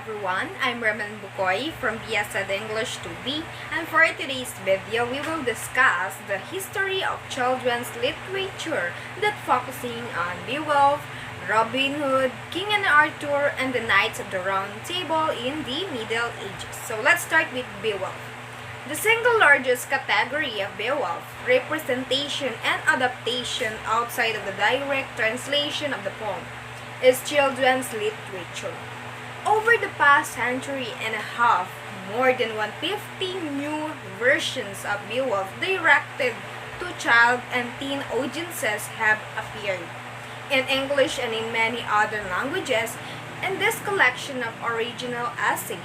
everyone, I'm Raman Bukoy from BSED English 2B, and for today's video, we will discuss the history of children's literature that focusing on Beowulf, Robin Hood, King and Arthur, and the Knights of the Round Table in the Middle Ages. So let's start with Beowulf. The single largest category of Beowulf, representation and adaptation outside of the direct translation of the poem, is children's literature. Over the past century and a half, more than 150 new versions of Beowulf directed to child and teen audiences have appeared, in English and in many other languages. In this collection of original essays,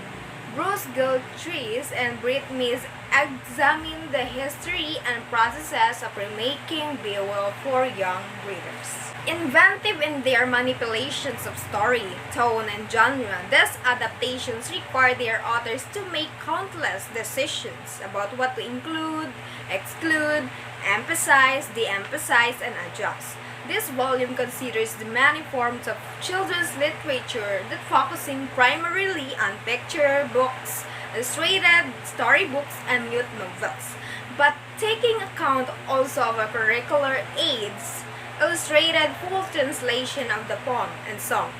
Bruce Gilchrist and Britt Mease examine the history and processes of remaking Beowulf for young readers. Inventive in their manipulations of story, tone, and genre, these adaptations require their authors to make countless decisions about what to include, exclude, emphasize, de-emphasize, and adjust. This volume considers the many forms of children's literature that focusing primarily on picture books, illustrated storybooks, and youth novels, but taking account also of a curricular aids, illustrated full translation of the poem and song.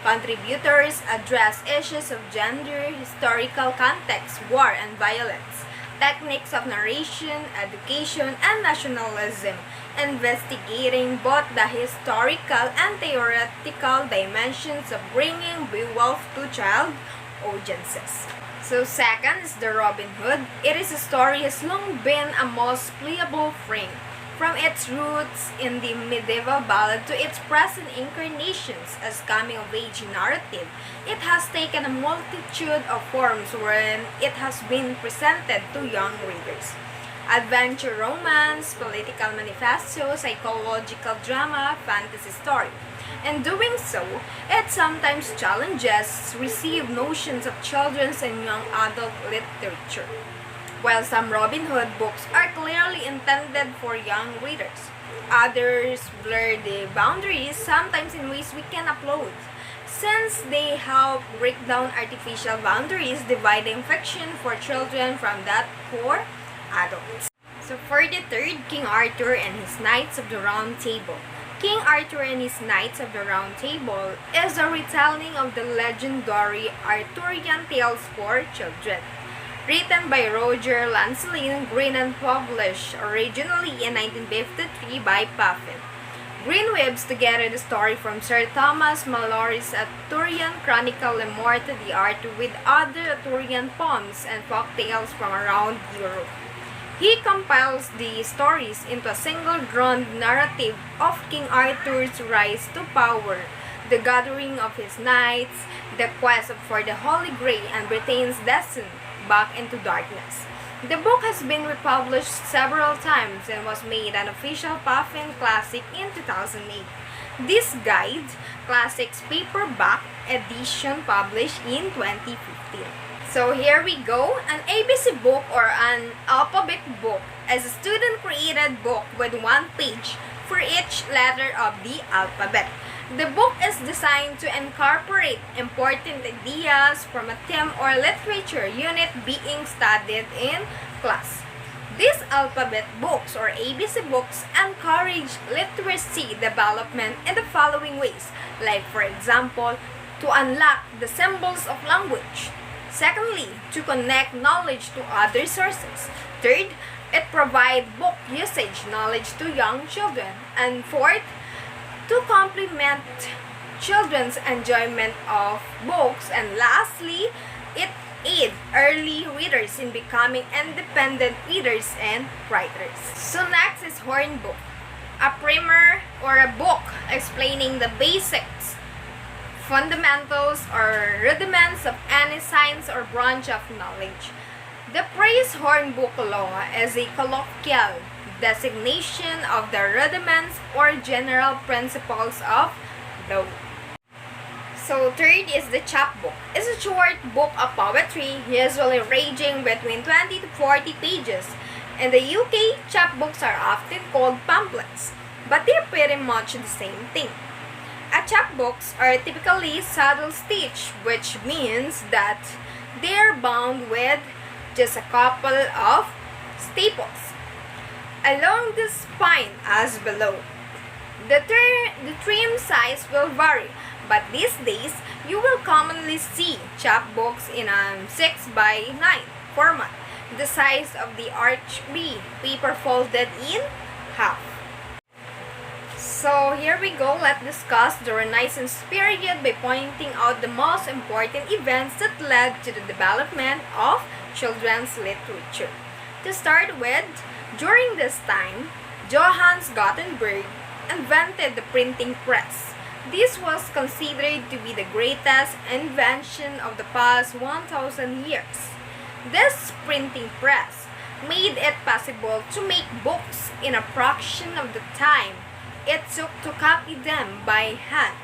Contributors address issues of gender, historical context, war and violence, techniques of narration, education, and nationalism, investigating both the historical and theoretical dimensions of bringing Beowulf to child audiences. So second is the Robin Hood. It is a story has long been a most pliable frame, from its roots in the medieval ballad to its present incarnations as coming-of-age narrative. It has taken a multitude of forms wherein it has been presented to young readers. Adventure romance, political manifesto, psychological drama, fantasy story. In doing so, it sometimes challenges received notions of children's and young adult literature. While some Robin Hood books are clearly intended for young readers, others blur the boundaries, sometimes in ways we can upload, since they help break down artificial boundaries dividing fiction for children from that for adults. So for the third, King Arthur and his Knights of the Round Table. King Arthur and his Knights of the Round Table is a retelling of the legendary Arthurian tales for children. Written by Roger Lancelin Green and published originally in 1953 by Puffin. Green weaves together the story from Sir Thomas Malory's Arthurian Chronicle Le Morte d'Arthur with other Arthurian poems and folk tales from around Europe. He compiles the stories into a single drawn narrative of King Arthur's rise to power, the gathering of his knights, the quest for the Holy Grail, and Britain's descent back into darkness. The book has been republished several times and was made an official Puffin Classic in 2008. This guide, Classics paperback edition published in 2015. So here we go, an ABC book or an alphabet book is a student-created book with one page for each letter of the alphabet. The book is designed to incorporate important ideas from a theme or literature unit being studied in class. These alphabet books or ABC books encourage literacy development in the following ways, like for example, to unlock the symbols of language. Secondly, to connect knowledge to other sources. Third, it provides book usage knowledge to young children. And fourth, to complement children's enjoyment of books. And lastly, it aids early readers in becoming independent readers and writers. So next is Horn Book, a primer or a book explaining the basics, fundamentals, or rudiments of any science or branch of knowledge. The phrase Hornbook Law is a colloquial designation of the rudiments or general principles of law. So third is the chapbook. It's a short book of poetry, usually ranging between 20 to 40 pages. In the UK, chapbooks are often called pamphlets, but they're pretty much the same thing. A chapbooks are typically saddle stitched, which means that they're bound with just a couple of staples along the spine as below. The trim size will vary, but these days you will commonly see chapbooks in a 6 by 9 format, the size of the Arch-B paper folded in half. So here we go, let's discuss the Renaissance period by pointing out the most important events that led to the development of children's literature. To start with, during this time, Johannes Gutenberg invented the printing press. This was considered to be the greatest invention of the past 1,000 years. This printing press made it possible to make books in a fraction of the time it took to copy them by hand.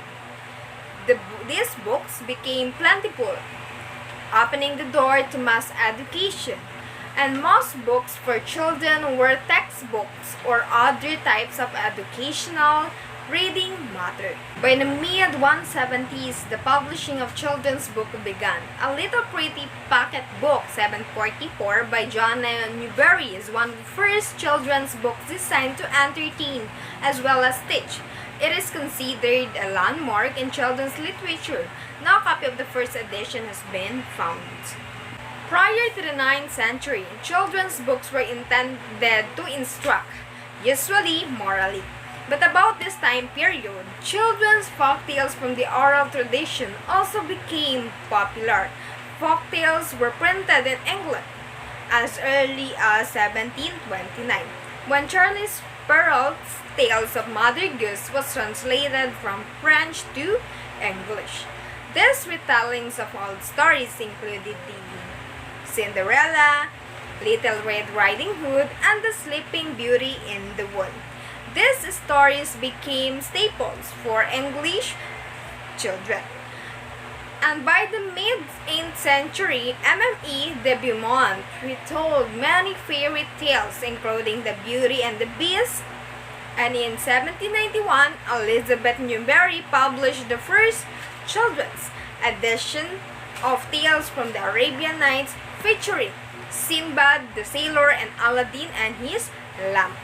These books became plentiful, opening the door to mass education, and most books for children were textbooks or other types of educational reading matter. By the mid-170s, the publishing of children's book began. A Little Pretty Pocket Book 744 by John Newbery is one of the first children's books designed to entertain as well as teach. It is considered a landmark in children's literature. No copy of the first edition has been found. Prior to the 9th century, children's books were intended to instruct, usually morally. But about this time period, children's folktales from the oral tradition also became popular. Folktales were printed in England as early as 1729, when Charles Perrault's Tales of Mother Goose was translated from French to English. These retellings of old stories included the Cinderella, Little Red Riding Hood, and the Sleeping Beauty in the Wood. These stories became staples for English children. And by the mid-8th century, M.M.E. de Beaumont retold many fairy tales, including The Beauty and the Beast. And in 1791, Elizabeth Newbery published the first children's edition of Tales from the Arabian Nights, featuring Sinbad the Sailor and Aladdin and his lamp.